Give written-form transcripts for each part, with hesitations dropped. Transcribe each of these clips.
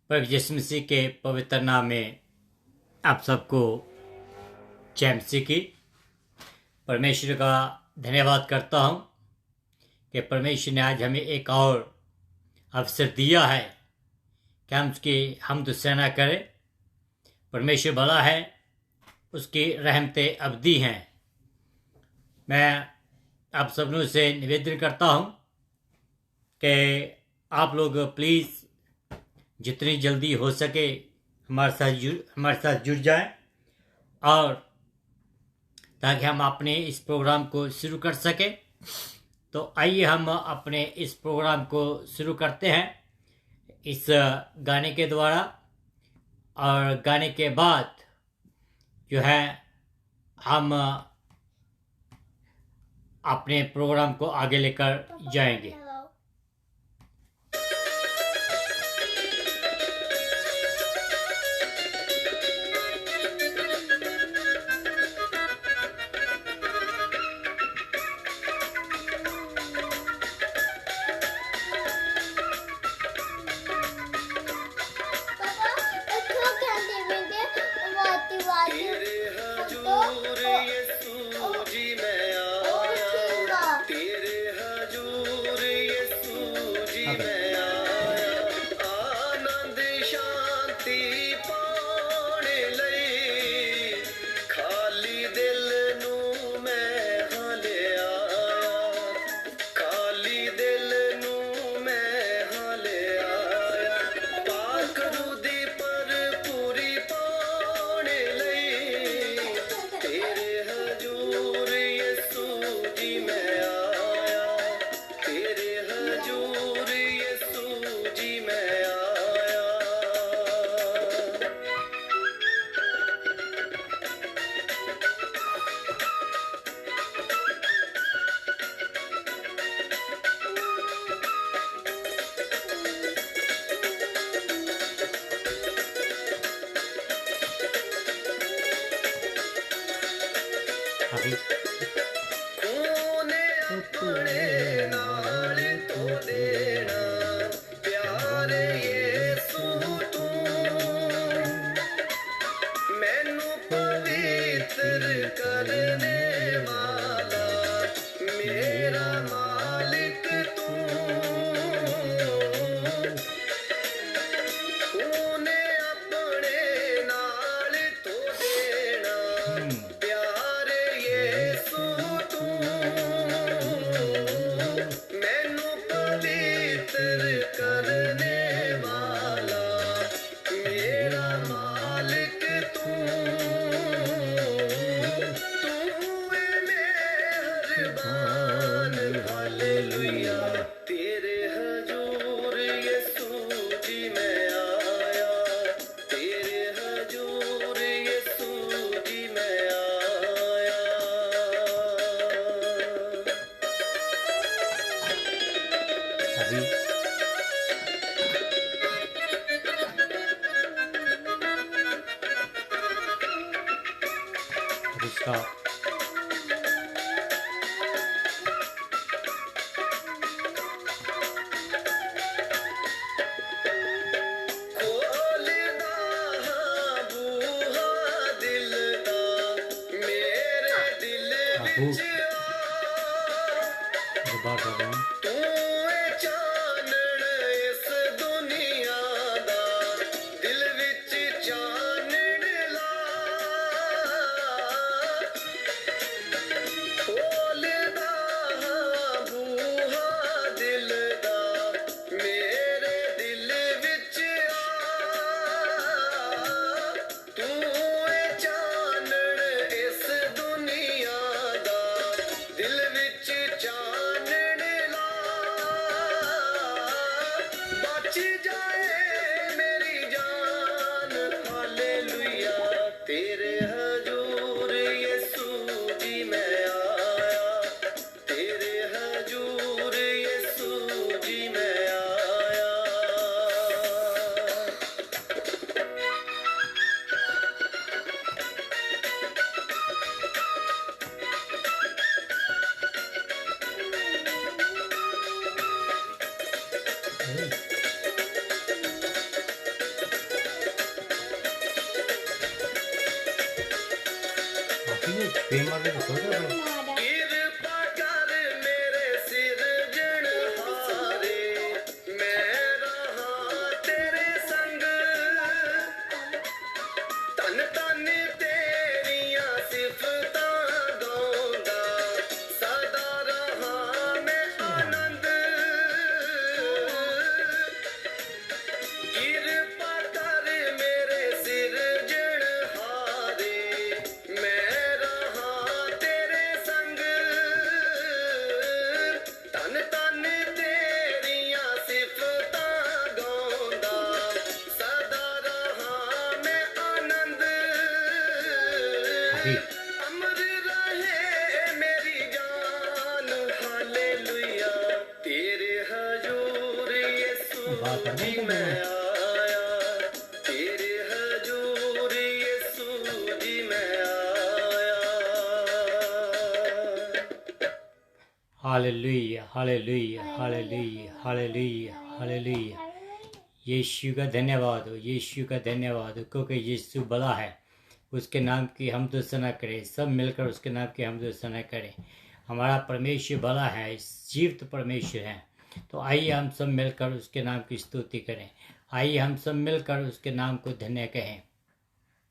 प्रभु यीशु मसीह के पवित्र नाम में आप सबको जय मसीह की। परमेश्वर का धन्यवाद करता हूँ कि परमेश्वर ने आज हमें एक और अवसर दिया है कि हम उसकी हमद सना करें। परमेश्वर भला है, उसकी रहमतें अवधि हैं। मैं आप सबों से निवेदन करता हूँ कि आप लोग प्लीज़ जितनी जल्दी हो सके हमारे साथ जुड़ जाएं और ताकि हम अपने इस प्रोग्राम को शुरू कर सकें। तो आइए हम अपने इस प्रोग्राम को शुरू करते हैं इस गाने के द्वारा, और गाने के बाद जो है हम अपने प्रोग्राम को आगे लेकर जाएंगे। कितने प्रेम वाले तो सोच रहे हो। कृपा कर मेरे सिरजनहारे, मैं रहा तेरे संग, तन तन तेरियां सिफतां गाउंदा, सदा रहा मैं आनंद। कृपा कर मेरे सिरजनहारे, मैं रहा तेरे संग, तन तन तेरियां सिफतां गाउंदा, सदा रहा मैं आनंद। अभी अमर रहे मेरी जान, हालेलुया, तेरे हजूर यीशु बात है जी ना मैं आया, तेरे हजूर यीशु जी मैं आया। Hallelujah hallelujah hallelujah hallelujah hallelujah. Yeshu का धन्यवाद हो, यीशु का धन्यवाद हो, क्योंकि यीशु बड़ा है। उसके नाम की हम तो सना करें, सब मिलकर उसके नाम की हम तो सना करें। हमारा परमेश्वर बड़ा है, जीवित परमेश्वर है। तो आइए हम सब मिलकर उसके नाम की स्तुति करें। आइए हम सब मिलकर उसके नाम को धन्य कहें।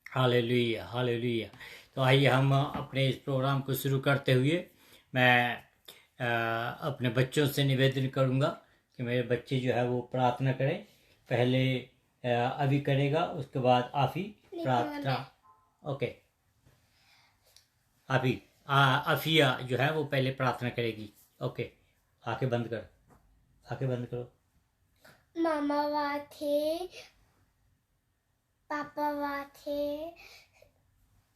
Hallelujah hallelujah. तो आइए हम अपने इस प्रोग्राम को शुरू करते हुए मैं अपने बच्चों से निवेदन करूंगा कि मेरे बच्चे जो है वो प्रार्थना करें। पहले अभी करेगा, उसके बाद आफी प्रार्थना। ओके, अभी अफिया जो है वो पहले प्रार्थना करेगी। ओके, आंखें बंद कर, आंखें बंद करो। मामा वाथे, पापा वाथे,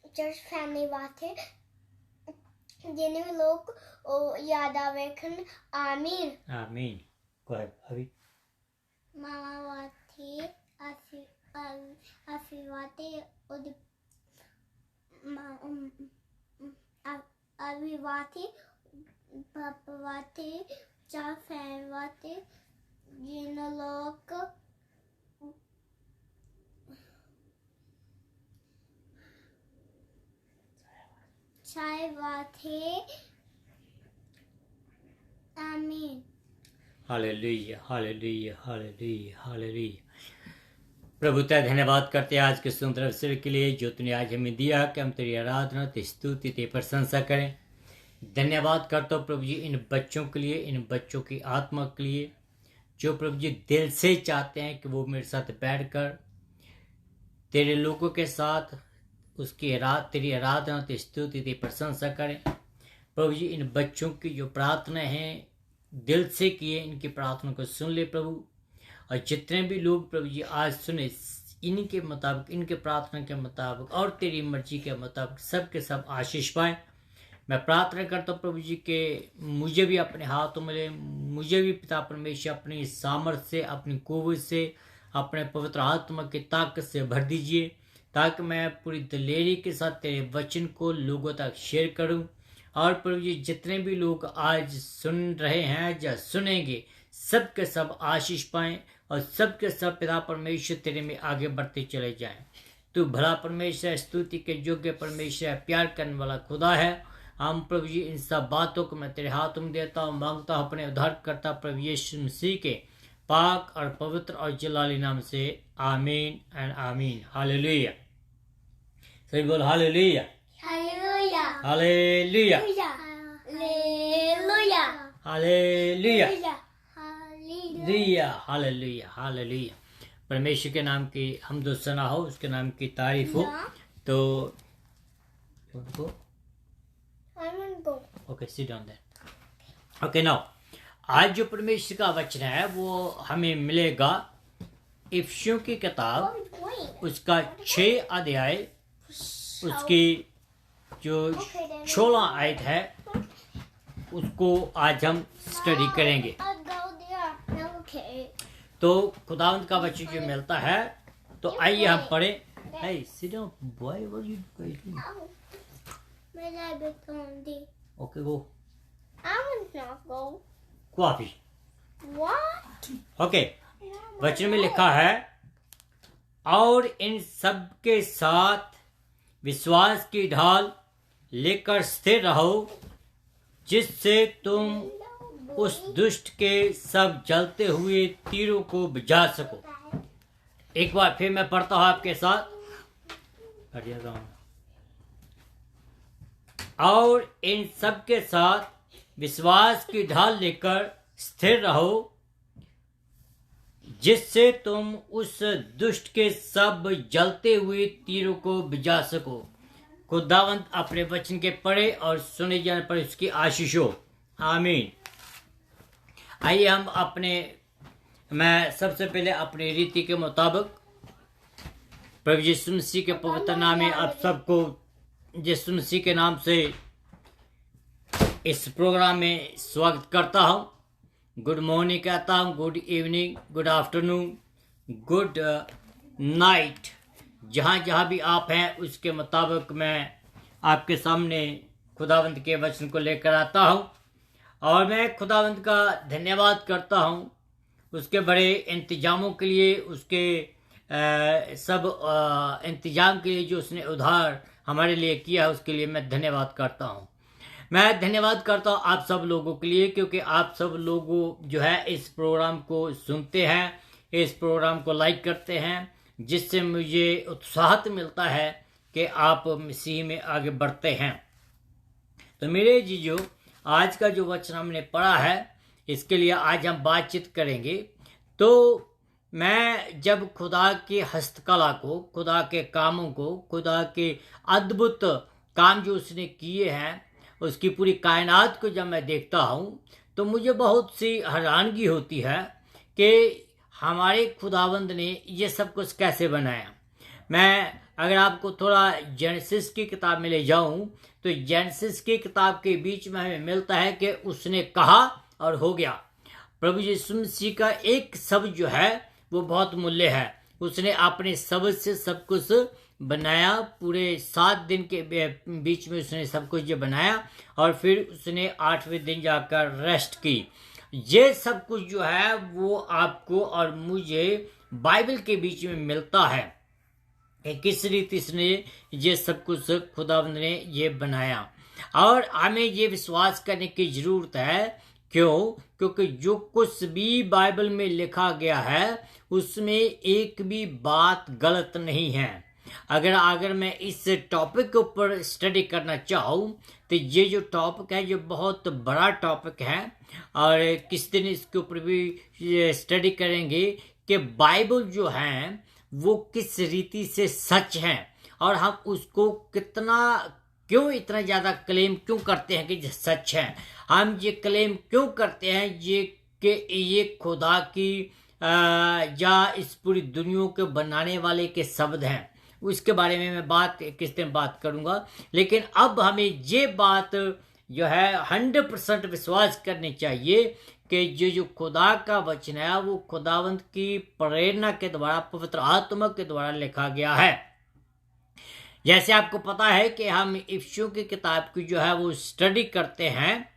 चर्च फैमिली वाथे, जिन्हें भी लोग याद आवेखन, आमीन। आमीन। कोई अभी मामा वाथे, आफी वाथे, अभी वाथे, पापा वाथे, चर्च फैमिली वाथे, जिन्हें लोग चाय वाथे, आमीन। Hallelujah hallelujah hallelujah hallelujah. प्रभु तेरा धन्यवाद करते हैं आज के सुंदर अवसर के लिए जो तूने आज हमें दिया कि हम तेरी आराधना, तेरी स्तुति, तेरी प्रशंसा करें। धन्यवाद करता हूँ प्रभु जी इन बच्चों के लिए, इन बच्चों की आत्मा के लिए, जो प्रभु जी दिल से चाहते हैं कि वो मेरे साथ बैठकर तेरे लोगों के साथ तेरी आराधना, तेरी स्तुति, तेरी प्रशंसा करें। प्रभु जी इन बच्चों की जो प्रार्थना है दिल से किए, इनकी प्रार्थना को सुन ले प्रभु। और जितने भी लोग प्रभु जी आज सुने, इनके मुताबिक, इनके प्रार्थना के मुताबिक और तेरी मर्जी के मुताबिक सब के सब आशीष पाए। मैं प्रार्थना करता हूँ प्रभु जी के मुझे भी अपने हाथों में ले, मुझे भी पिता परमेश्वर अपनी सामर्थ्य से, अपनी कुव्वत से, अपने पवित्र आत्मा की ताकत से भर दीजिए, ताकि मैं पूरी दिलेरी के साथ तेरे वचन को लोगों तक शेयर करूं। और प्रभु जी जितने भी लोग आज सुन रहे हैं या सुनेंगे, सब के सब आशीष पाएं और सब के सब पिता परमेश्वर तेरे में आगे बढ़ते चले जाएं। तू भला परमेश्वर, स्तुति के योग्य परमेश्वर, प्यार करने वाला खुदा है। हम प्रभु जी इन सब बातों को मैं तेरे हाथों में देता हूँ, मांगता हूँ अपने उद्धारकर्ता प्रभु यीशु मसीह के पाक और पवित्र और जलाली नाम से। आमीन एंड आमीन। हालेलुया। सही बोल, hallelujah hallelujah, hallelujah hallelujah, hallelujah hallelujah, hallelujah hallelujah. परमेश्वर के नाम की हमदो सना हो, उसके नाम की तारीफ हो। तो okay, sit down there. Okay, now आज जो परमेश्वर का वचन है वो हमें मिलेगा इफिसियों की किताब, उसका 6 अध्याय, उसकी जो 16 आयत है उसको आज हम स्टडी करेंगे। तो खुदावंद का वचन जो मिलता है, तो आइए हम पढ़े। Hey, sit down, boy. What are you doing? Okay, go. I will not go. Coffee. What? Okay. वचन में लिखा है, और इन सब के साथ विश्वास की ढाल लेकर स्थिर रहो, जिससे तुम उस दुष्ट के सब जलते हुए तीरों को बुझा सको। एक बार फिर मैं पढ़ता हूं आपके साथ। और इन सब के साथ विश्वास की ढाल लेकर स्थिर रहो, जिससे तुम उस दुष्ट के सब जलते हुए तीरों को बुझा सको। खुदावंत अपने वचन के पढ़े और सुने जाने पर उसकी आशीष हो। आमीन। आइए मैं सबसे पहले अपनी रीति के मुताबिक प्रभु यीशु मसीह के पवित्र नाम में आप सबको यीशु मसीह के नाम से इस प्रोग्राम में स्वागत करता हूँ। गुड मॉर्निंग कहता हूँ, good evening, good afternoon, good night, जहाँ भी आप हैं उसके मुताबिक मैं आपके सामने खुदावंत के वचन को लेकर आता हूँ। और मैं खुदावंत का धन्यवाद करता हूँ उसके बड़े इंतजामों के लिए, उसके सब इंतजाम के लिए जो उसने उधार हमारे लिए किया है, उसके लिए मैं धन्यवाद करता हूँ। मैं धन्यवाद करता हूँ आप सब लोगों के लिए, क्योंकि आप सब लोगों जो है इस प्रोग्राम को सुनते हैं, इस प्रोग्राम को लाइक करते हैं, जिससे मुझे उत्साह मिलता है कि आप मसीह में आगे बढ़ते हैं। तो मेरे जीजो, आज का जो वचन हमने पढ़ा है, इसके लिए आज हम बातचीत करेंगे। तो मैं जब खुदा की हस्तकला को, खुदा के कामों को, खुदा के अद्भुत काम जो उसने किए हैं, उसकी पूरी कायनात को जब मैं देखता हूँ तो मुझे बहुत सी हैरानगी होती है कि हमारे खुदावंद ने ये सब कुछ कैसे बनाया। मैं अगर आपको थोड़ा जेनेसिस की किताब में ले जाऊं तो जेनेसिस की किताब के बीच में हमें मिलता है कि उसने कहा और हो गया। प्रभु यीशु मसीह का एक शब्द जो है वो बहुत मूल्य है। उसने अपने शब्द से सब कुछ बनाया, पूरे 7 दिन के बीच में उसने सब कुछ जो बनाया, और फिर उसने 8वें दिन जाकर रेस्ट की। ये सब कुछ जो है वो आपको और मुझे बाइबल के बीच में मिलता है कि किस रीति से ये सब कुछ खुदावंद ने ये बनाया। और हमें ये विश्वास करने की जरूरत है। क्योंकि जो कुछ भी बाइबल में लिखा गया है उसमें एक भी बात गलत नहीं है। अगर मैं इस टॉपिक के ऊपर स्टडी करना चाहूँ तो ये जो टॉपिक है ये बहुत बड़ा टॉपिक है, और किस दिन इसके ऊपर भी स्टडी करेंगे कि बाइबल जो है वो किस रीति से सच है, और हम उसको क्यों इतना ज़्यादा क्लेम क्यों करते हैं कि ये सच है। हम ये क्लेम क्यों करते हैं ये खुदा की या इस पूरी दुनिया के बनाने वाले के शब्द हैं। उसके बारे में मैं किस दिन बात करूंगा। लेकिन अब हमें ये बात जो है 100% विश्वास करनी चाहिए कि ये जो खुदा का वचन है वो खुदावंत की प्रेरणा के द्वारा, पवित्र आत्मा के द्वारा लिखा गया है। जैसे आपको पता है कि हम इफिसियों की किताब की जो है वो स्टडी करते हैं,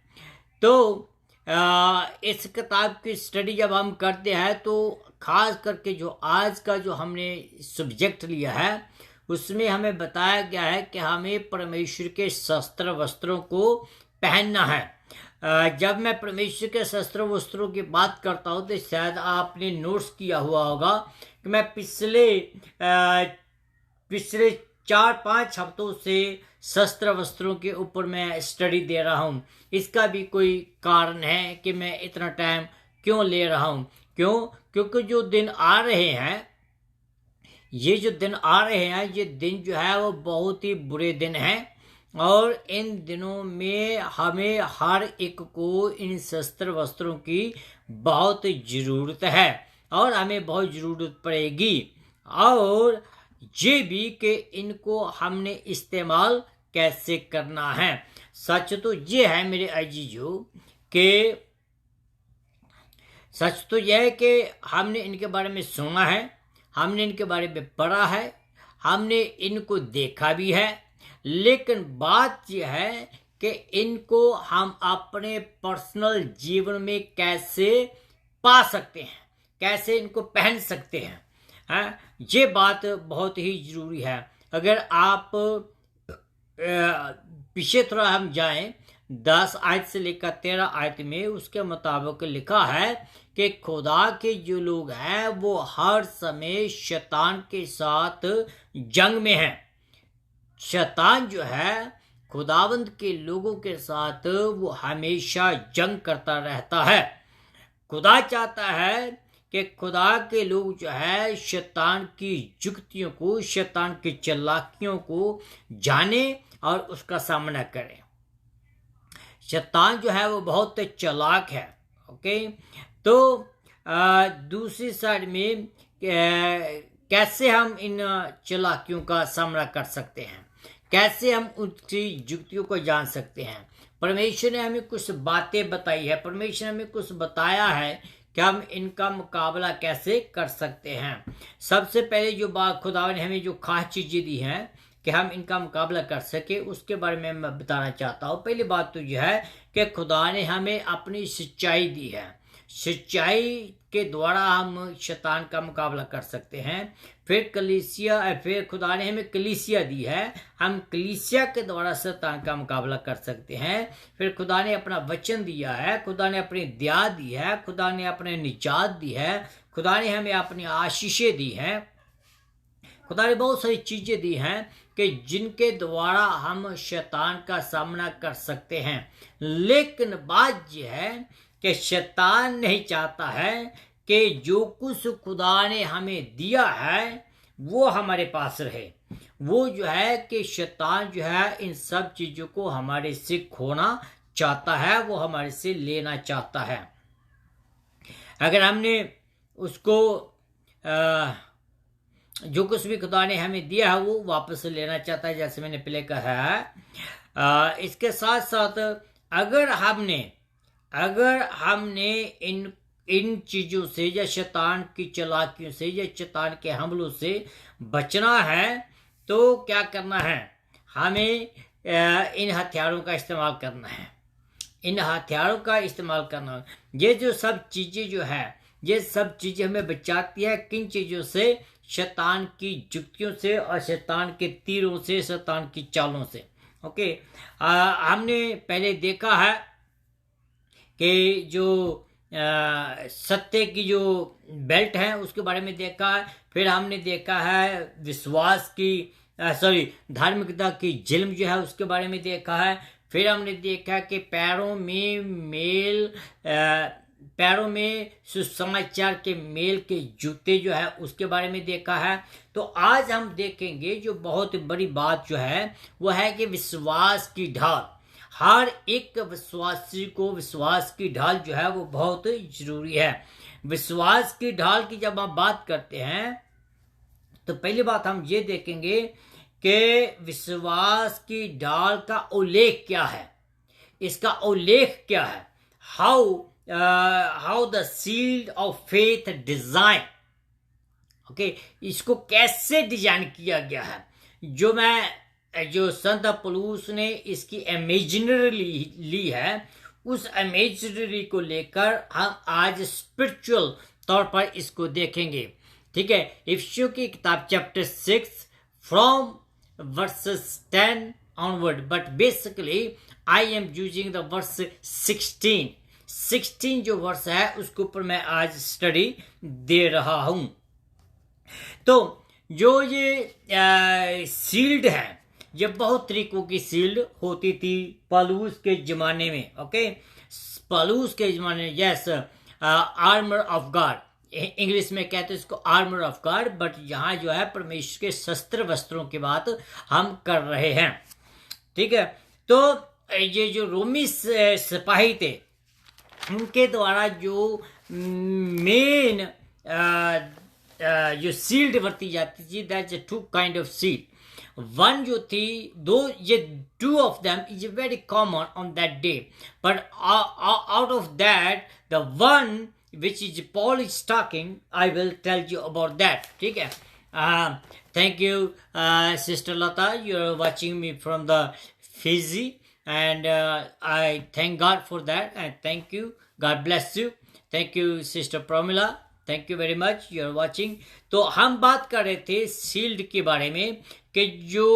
तो इस किताब की स्टडी जब हम करते हैं तो खास करके जो आज का जो हमने सब्जेक्ट लिया है उसमें हमें बताया गया है कि हमें परमेश्वर के शस्त्र वस्त्रों को पहनना है। जब मैं परमेश्वर के शस्त्र वस्त्रों की बात करता हूँ तो शायद आपने नोट्स किया हुआ होगा कि मैं पिछले 4-5 हफ्तों से शस्त्र वस्त्रों के ऊपर मैं स्टडी दे रहा हूँ। इसका भी कोई कारण है कि मैं इतना टाइम क्यों ले रहा हूँ। क्योंकि जो दिन आ रहे हैं, ये दिन जो है वो बहुत ही बुरे दिन हैं, और इन दिनों में हमें हर एक को इन शस्त्र वस्त्रों की बहुत ज़रूरत है, और हमें बहुत ज़रूरत पड़ेगी। और ये भी कि इनको हमने इस्तेमाल कैसे करना है। सच तो ये है मेरे अजीजों कि सच तो यह है कि हमने इनके बारे में सुना है, हमने इनके बारे में पढ़ा है, हमने इनको देखा भी है, लेकिन बात यह है कि इनको हम अपने पर्सनल जीवन में कैसे पा सकते हैं, कैसे इनको पहन सकते हैं। ये बात बहुत ही जरूरी है। अगर आप पीछे थोड़ा हम जाएं, 10 आयत से लेकर 13 आयत में उसके मुताबिक लिखा है कि खुदा के जो लोग हैं वो हर समय शैतान के साथ जंग में हैं। शैतान जो है खुदावंद के लोगों के साथ वो हमेशा जंग करता रहता है। खुदा चाहता है कि खुदा के लोग जो है शैतान की युक्तियों को, शैतान की चालाकियों को जाने और उसका सामना करें। शैतान जो है वो बहुत चालाक है। ओके, तो दूसरी साइड में कैसे हम इन चालाकियों का सामना कर सकते हैं, कैसे हम उसकी युक्तियों को जान सकते हैं। परमेश्वर ने हमें कुछ बातें बताई है, परमेश्वर ने हमें कुछ बताया है कि हम इनका मुकाबला कैसे कर सकते हैं। सबसे पहले जो बात खुदा ने हमें जो खास चीजें दी हैं कि हम इनका मुकाबला कर सके, उसके बारे में मैं बताना चाहता हूँ। पहली बात तो यह है कि खुदा ने हमें अपनी सच्चाई दी है। सच्चाई के द्वारा हम शैतान का मुकाबला कर सकते हैं। फिर खुदा ने हमें कलीसिया दी है, हम कलीसिया के द्वारा शैतान का मुकाबला कर सकते हैं। फिर खुदा ने अपना वचन दिया है, खुदा ने अपनी दया दी है, खुदा ने अपने निजात दी है, खुदा ने हमें अपनी आशीषें दी हैं, खुदा ने बहुत सारी चीजें दी हैं कि जिनके द्वारा हम शैतान का सामना कर सकते हैं। लेकिन बात यह है कि शैतान नहीं चाहता है कि जो कुछ खुदा ने हमें दिया है वो हमारे पास रहे। वो जो है कि शैतान जो है इन सब चीजों को हमारे से खोना चाहता है, वो हमारे से लेना चाहता है। अगर हमने उसको जो कुछ भी खुदा ने हमें दिया है वो वापस लेना चाहता है, जैसे मैंने पहले कहा है। इसके साथ साथ अगर हमने इन चीजों से या शैतान की चालाकियों से या शैतान के हमलों से बचना है तो क्या करना है, हमें इन हथियारों का इस्तेमाल करना है। इन हथियारों का इस्तेमाल करना, ये जो सब चीजें जो है ये सब चीजें हमें बचाती है। किन चीजों से? शैतान की युक्तियों से और शैतान के तीरों से, शैतान की चालों से। ओके, हमने पहले देखा है कि जो सत्य की जो बेल्ट है उसके बारे में देखा है। फिर हमने देखा है विश्वास की धार्मिकता की जिल्म जो है उसके बारे में देखा है। फिर हमने देखा कि पैरों में सुसमाचार के मेल के जूते जो है उसके बारे में देखा है। तो आज हम देखेंगे जो बहुत बड़ी बात जो है वो है कि विश्वास की ढाल। हर एक विश्वासी को विश्वास की ढाल जो है वो बहुत जरूरी है। विश्वास की ढाल की जब हम बात करते हैं तो पहली बात हम ये देखेंगे कि विश्वास की ढाल का उल्लेख क्या है, इसका उल्लेख क्या है। How the shield of faith design, okay, इसको कैसे डिजाइन किया गया है। जो संत पौलुस ने इसकी इमेजिनरी ली है, उस इमेजिनरी को लेकर हम आज स्पिरिचुअल तौर पर इसको देखेंगे। ठीक है, इफिसियों की किताब chapter 6 from versus 10 onward, but basically I am using the verse 16 जो वर्स है उसके ऊपर मैं आज स्टडी दे रहा हूं। तो जो ये शील्ड है, ये बहुत तरीकों की शील्ड होती थी पौलुस के जमाने में। ओके, पौलुस के जमाने में, yes, armour of God, English में कहते हैं इसको आर्मर ऑफ गॉड, बट यहाँ जो है परमेश्वर के शस्त्र वस्त्रों की बात हम कर रहे हैं। ठीक है, तो ये जो रोमी सिपाही थे उनके द्वारा जो मेन जो शील्ड बरती जाती थी, that's a two kind of shield. One जो थी, दो ये two of them is very common on that day, but out of that the one which is Paul is talking, I will tell you about that. ठीक है, thank you Sister Lata, you are watching me from the Fiji, and I thank God for that, and thank you, God bless you. Thank you Sister Pramila, thank you very much, you are watching. तो हम बात कर रहे थे shield के बारे में कि जो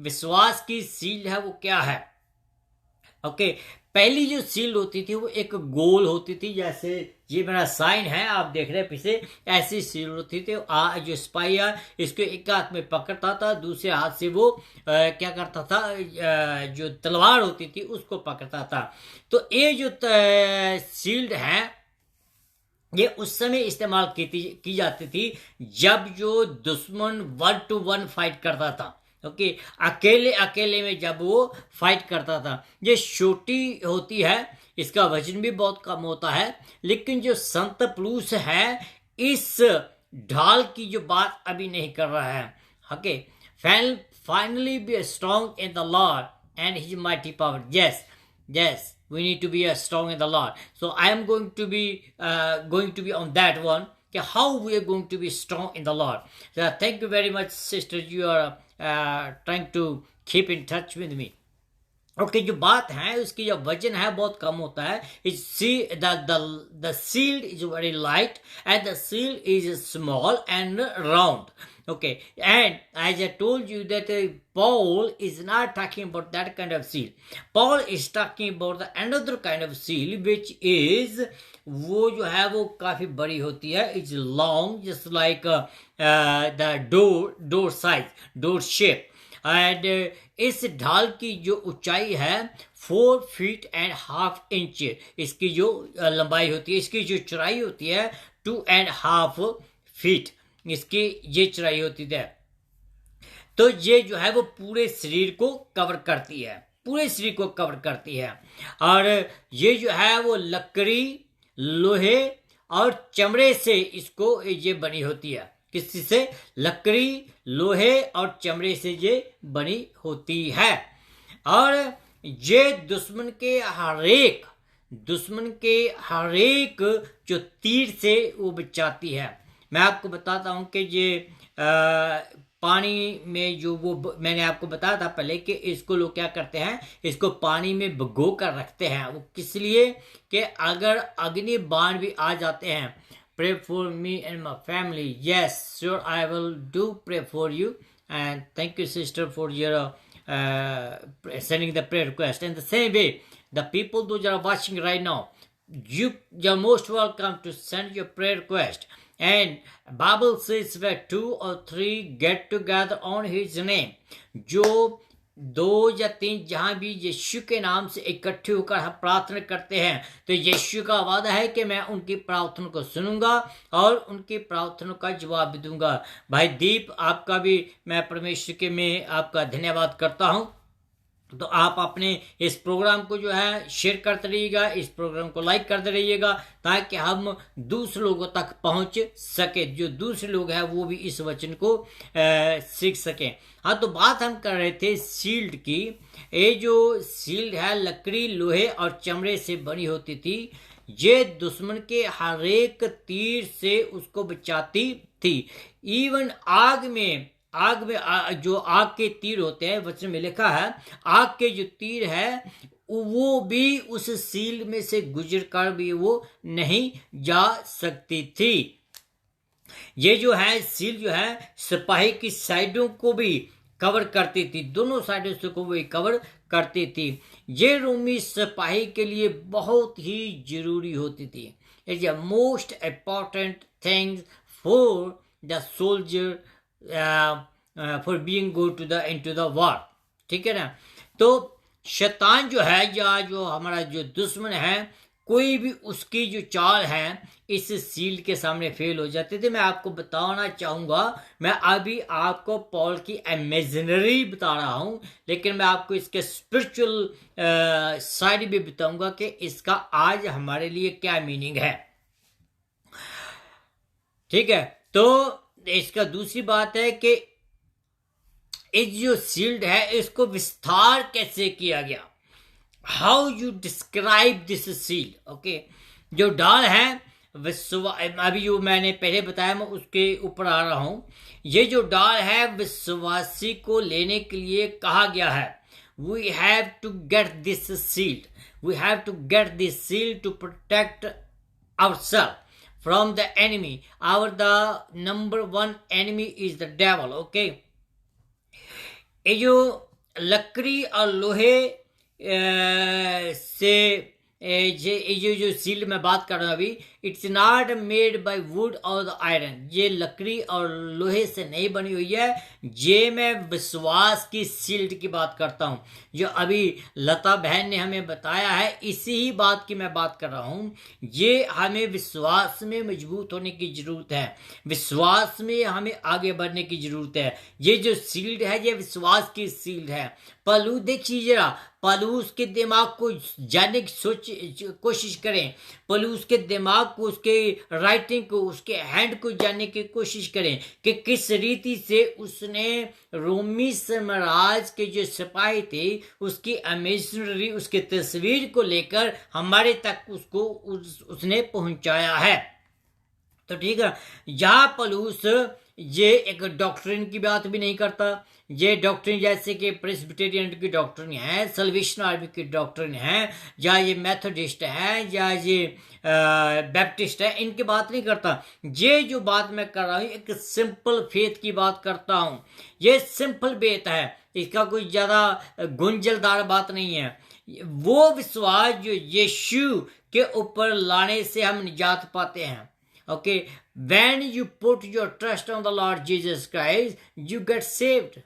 विश्वास की शील्ड है वो क्या है। ओके, पहली जो सील होती थी वो एक गोल होती थी, जैसे ये मेरा साइन है आप देख रहे हैं पीछे, ऐसी सील होती थी। जो स्पाई है इसको एक हाथ में पकड़ता था, दूसरे हाथ से वो क्या करता था, जो तलवार होती थी उसको पकड़ता था। तो ये जो शील्ड है ये उस समय इस्तेमाल की जाती थी जब जो दुश्मन 1-to-1 फाइट करता था। ओके, अकेले अकेले में जब वो फाइट करता था। ये छोटी होती है, इसका वजन भी बहुत कम होता है, लेकिन जो संत पुरुष है इस ढाल की जो बात अभी नहीं कर रहा है। Okay, finally be strong in the Lord and his mighty power. yes, we need to be strong in the Lord. So I am going to be on that one, okay, how we are going to be strong in the Lord. So thank you very much, sister, you are trying to keep in touch with me. Okay, जो बात है उसकी जो वजन है बहुत कम होता है। The shield is very light and the shield is small and round. Okay, and as I told you that Paul is not talking about that kind of seal. Paul is talking about the another kind of seal, which is वो जो है वो काफी बड़ी होती है. It's long, just like the door size, door shape. And इस ढाल की जो ऊंचाई है 4.5 feet. इसकी जो लंबाई होती है, इसकी जो चौड़ाई होती है 2.5 feet. इसकी ये चौड़ाई होती है. तो ये जो है वो पूरे शरीर को कवर करती है, पूरे शरीर को कवर करती है. और ये जो है वो लकड़ी, लोहे और चमड़े से इसको ये बनी होती है. किसी से? लकड़ी, लोहे और चमड़े से ये बनी होती है. और ये दुश्मन के हरेक जो तीर से वो बचाती है. मैं आपको बताता हूं कि ये पानी में जो वो मैंने आपको बताया था पहले कि इसको लोग क्या करते हैं, इसको पानी में भिगो कर रखते हैं. वो किस लिए? कि अगर अग्नि बाण भी आ जाते हैं. Pray for me and my family. Yes, sure, I will do pray for you. And thank you, sister, for your sending the prayer request. And the same way, the people those are watching right now, you're most welcome to send your prayer request. And Bible says where 2 or 3 get together on His name. जो 2 या 3 जहां भी यीशु के नाम से इकट्ठे होकर हम प्रार्थना करते हैं, तो यीशु का वादा है कि मैं उनकी प्रार्थना को सुनूंगा और उनकी प्रार्थना का जवाब भी दूंगा. भाई दीप, आपका भी मैं परमेश्वर के में आपका धन्यवाद करता हूं. तो आप अपने इस प्रोग्राम को जो है शेयर करते रहिएगा, इस प्रोग्राम को लाइक करते रहिएगा, ताकि हम दूसरे लोगों तक पहुंच सके, जो दूसरे लोग हैं वो भी इस वचन को सीख सकें. हाँ, तो बात हम कर रहे थे शील्ड की. ये जो शील्ड है लकड़ी, लोहे और चमड़े से बनी होती थी. ये दुश्मन के हर एक तीर से उसको बचाती थी. इवन आग में जो आग के तीर होते हैं, वचन में लिखा है आग के जो तीर है वो भी उस सील में से गुजर कर भी वो नहीं जा सकती थी. ये जो है सील जो है सिपाही की साइडों को भी कवर करती थी, दोनों साइडों से को भी कवर करती थी. ये रोमी सिपाही के लिए बहुत ही जरूरी होती थी. It's a most important thing for the soldier for being go to the into the war. ठीक है ना. तो शैतान जो है या जो हमारा जो दुश्मन है, कोई भी उसकी जो चाल है इस सील के सामने फेल हो जाते थे. मैं आपको बताना चाहूंगा, मैं अभी आपको पॉल की इमेजिनरी बता रहा हूं, लेकिन मैं आपको इसके स्पिरिचुअल साइड भी बताऊंगा कि इसका आज हमारे लिए क्या मीनिंग है. ठीक है. तो इसका दूसरी बात है कि इस जो शील्ड है इसको विस्तार कैसे किया गया. How you describe this shield. Okay, जो ढाल है अभी जो मैंने पहले बताया मैं उसके ऊपर आ रहा हूं. ये जो ढाल है विश्वासी को लेने के लिए कहा गया है. We have to get this shield. We have to get this shield to protect ourself from the enemy. The number 1 enemy is the devil. Okay, ये जो लकड़ी और लोहे से जो सील्ड मैं बात कर रहा हूँ अभी, it's not made by would और द आयरन, ये लकड़ी और लोहे से नहीं बनी हुई है। ये मैं विश्वास की सील्ड की बात करता हूँ, जो अभी लता बहन ने हमें बताया है, इसी ही बात की मैं बात कर रहा हूँ। ये हमें विश्वास में मजबूत होने की जरूरत है, विश्वास में हमें आगे बढ़ने की जरूरत है। ये जो सील्ड है ये विश्वास की सील्ड है। पलू देखिए जरा, पलूस के दिमाग को जानने की कोशिश करें, पलूस के दिमाग को, उसके राइटिंग को, उसके हैंड को जानने की कोशिश करें कि किस रीति से उसने रोमी साम्राज्य के जो सिपाही थे उसकी इमेजिनरी, उसके तस्वीर को लेकर हमारे तक उसको उसने पहुंचाया है। तो ठीक है, यहाँ पलूस ये एक डॉक्ट्रिन की बात भी नहीं करता। ये डॉक्ट्रिन जैसे कि प्रेस्बिटेरियन की डॉक्ट्रिन है, सल्वेशन आर्मी की डॉक्ट्रिन है, या ये मेथोडिस्ट है, या ये बैप्टिस्ट है, इनकी बात नहीं करता। ये जो बात मैं कर रहा हूँ एक सिंपल फेथ की बात करता हूँ। ये सिंपल फेथ है, इसका कोई ज्यादा गुंजलदार बात नहीं है। वो विश्वास जो यीशु के ऊपर लाने से हम निजात पाते हैं। Okay, when you put your trust on the Lord Jesus Christ, you get saved.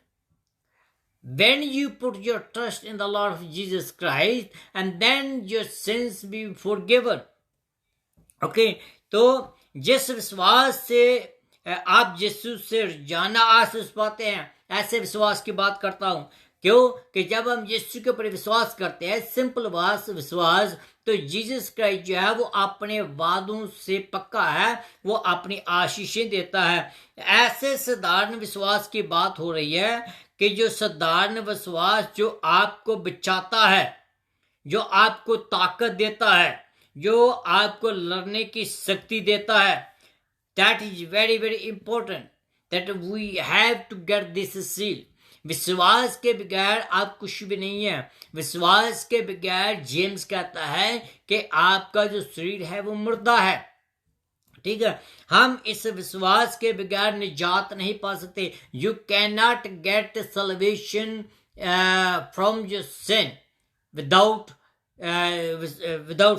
When you put your trust in the Lord Jesus Christ, and then your sins be forgiven. Okay, तो जिस विश्वास से आप यीशु से रोजाना आशीष पाते हैं, ऐसे विश्वास की बात करता हूं। क्यों? कि जब हम यीशु के ऊपर विश्वास करते हैं, सिंपल विश्वास, तो जीसस क्राइस्ट जो है वो अपने वादों से पक्का है, वो अपनी आशीषें देता है। ऐसे साधारण विश्वास की बात हो रही है कि जो साधारण विश्वास जो आपको बचाता है, जो आपको ताकत देता है, जो आपको लड़ने की शक्ति देता है। That is very very important that we have to get this seal. विश्वास के बगैर आप कुछ भी नहीं है। विश्वास के बगैर जेम्स कहता है कि आपका जो शरीर है वो मुर्दा है। ठीक है, हम इस विश्वास के बगैर निजात नहीं पा सकते। You can not get salvation from your sin without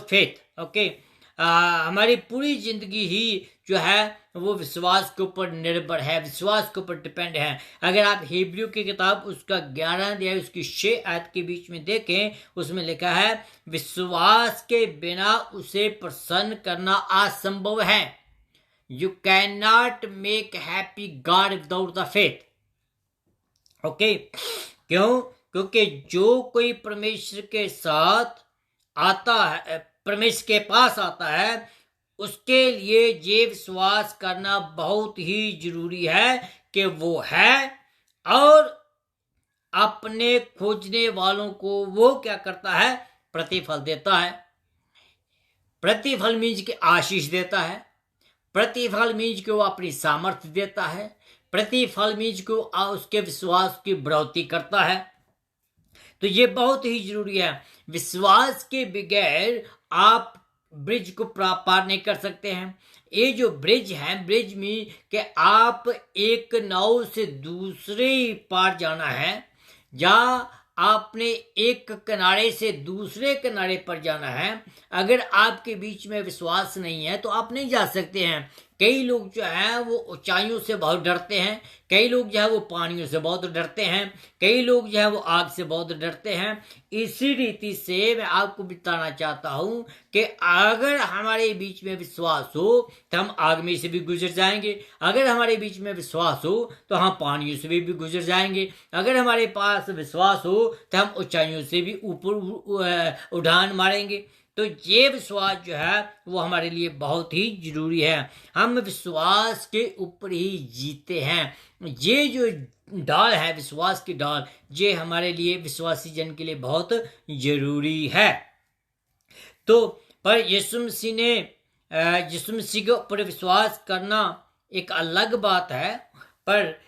faith. Okay, हमारी पूरी जिंदगी ही जो है वो विश्वास के ऊपर निर्भर है, विश्वास के ऊपर डिपेंड है। अगर आप हिब्रू की किताब उसका 11 अध्याय उसकी 6 आयत के बीच में देखें, उसमें लिखा है विश्वास के बिना उसे प्रसन्न करना असंभव है। You can not make happy God without the faith. Okay, क्यों? क्योंकि जो कोई परमेश्वर के साथ आता है, परमेश्वर के पास आता है, उसके लिए ये विश्वास करना बहुत ही जरूरी है कि वो है और अपने खोजने वालों को वो क्या करता है? प्रतिफल देता है। प्रतिफल मीन्स के आशीष देता है। प्रतिफल मीन्स के वो अपनी सामर्थ्य देता है। प्रतिफल मीन्स को उसके विश्वास की बढ़ोतरी करता है। तो ये बहुत ही जरूरी है। विश्वास के बगैर आप ब्रिज को पार नहीं कर सकते हैं। ये जो ब्रिज है, ब्रिज में कि आप एक नाव से दूसरे पार जाना है, या आपने एक किनारे से दूसरे किनारे पर जाना है। अगर आपके बीच में विश्वास नहीं है तो आप नहीं जा सकते हैं। कई लोग जो है वो ऊंचाइयों से बहुत डरते हैं, कई लोग जो है वो पानियों से बहुत डरते हैं, कई लोग जो है वो आग से बहुत डरते हैं। इसी रीति से मैं आपको बताना चाहता हूं कि अगर हमारे बीच में विश्वास हो तो हम आग में से भी गुजर जाएंगे। अगर हमारे बीच में विश्वास हो तो हम पानियों से भी गुजर जाएंगे। अगर हमारे पास विश्वास हो तो हम ऊंचाइयों से भी ऊपर उड़ान मारेंगे। तो ये विश्वास जो है वो हमारे लिए बहुत ही जरूरी है। हम विश्वास के ऊपर ही जीते हैं। ये जो ढाल है, विश्वास की ढाल, ये हमारे लिए, विश्वासी जन के लिए बहुत जरूरी है। तो पर यीशु मसीह के ऊपर विश्वास करना एक अलग बात है, पर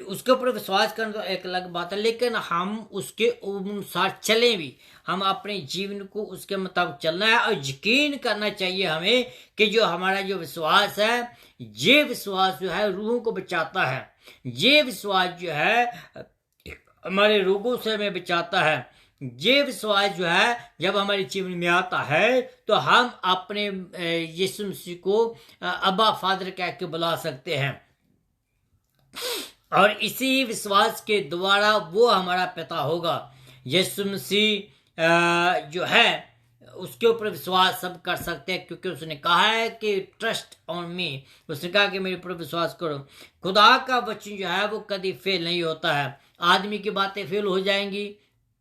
उसके ऊपर विश्वास करना तो एक अलग बात है, लेकिन हम उसके अनुसार चलें भी। हम अपने जीवन को उसके मुताबिक चलना है और यकीन करना चाहिए हमें कि जो हमारा जो विश्वास है, ये विश्वास जो है रूहों को बचाता है। ये विश्वास जो है हमारे रोगों से हमें बचाता है। ये विश्वास जो है जब हमारे जीवन में आता है तो हम अपने यीशु मसीह को अब्बा फादर कह के बुला सकते हैं, और इसी विश्वास के द्वारा वो हमारा पिता होगा। यीशु मसीह जो है उसके ऊपर विश्वास सब कर सकते हैं, क्योंकि उसने कहा है कि ट्रस्ट ऑन मी, उसने कहा कि मेरे ऊपर विश्वास करो। खुदा का वचन जो है वो कभी फेल नहीं होता है। आदमी की बातें फेल हो जाएंगी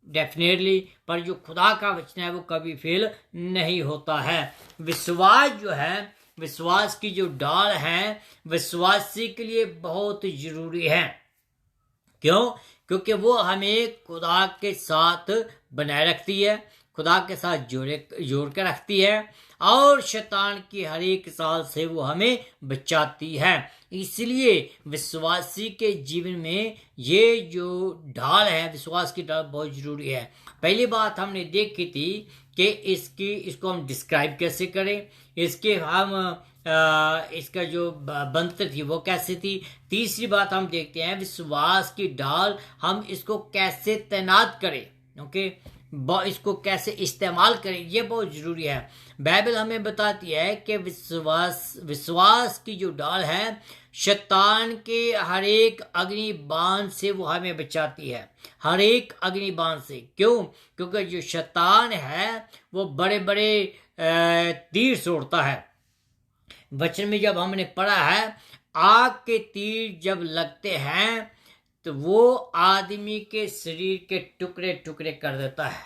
डेफिनेटली, पर जो खुदा का वचन है वो कभी फेल नहीं होता है। विश्वास जो है, विश्वास की जो डाल है विश्वासी के लिए बहुत जरूरी है। क्यों? क्योंकि वो हमें खुदा के साथ बनाए रखती है, खुदा के साथ जोड़ कर रखती है, और शैतान की हर एक साल से वो हमें बचाती है। इसलिए विश्वासी के जीवन में ये जो ढाल है, विश्वास की ढाल बहुत जरूरी है। पहली बात हमने देखी थी कि इसको हम डिस्क्राइब कैसे करें, इसका जो बनतर थी वो कैसे थी। तीसरी बात हम देखते हैं विश्वास की ढाल हम इसको कैसे तैनात करें, ओके, इसको कैसे इस्तेमाल करें, ये बहुत जरूरी है। बाइबल हमें बताती है कि विश्वास की जो डाल है शैतान के हर एक अग्नि बाण से वो हमें बचाती है, हर एक अग्नि बाण से। क्यों? क्योंकि जो शैतान है वो बड़े बड़े तीर छोड़ता है। वचन में जब हमने पढ़ा है आग के तीर जब लगते हैं तो वो आदमी के शरीर के टुकड़े टुकड़े कर देता है।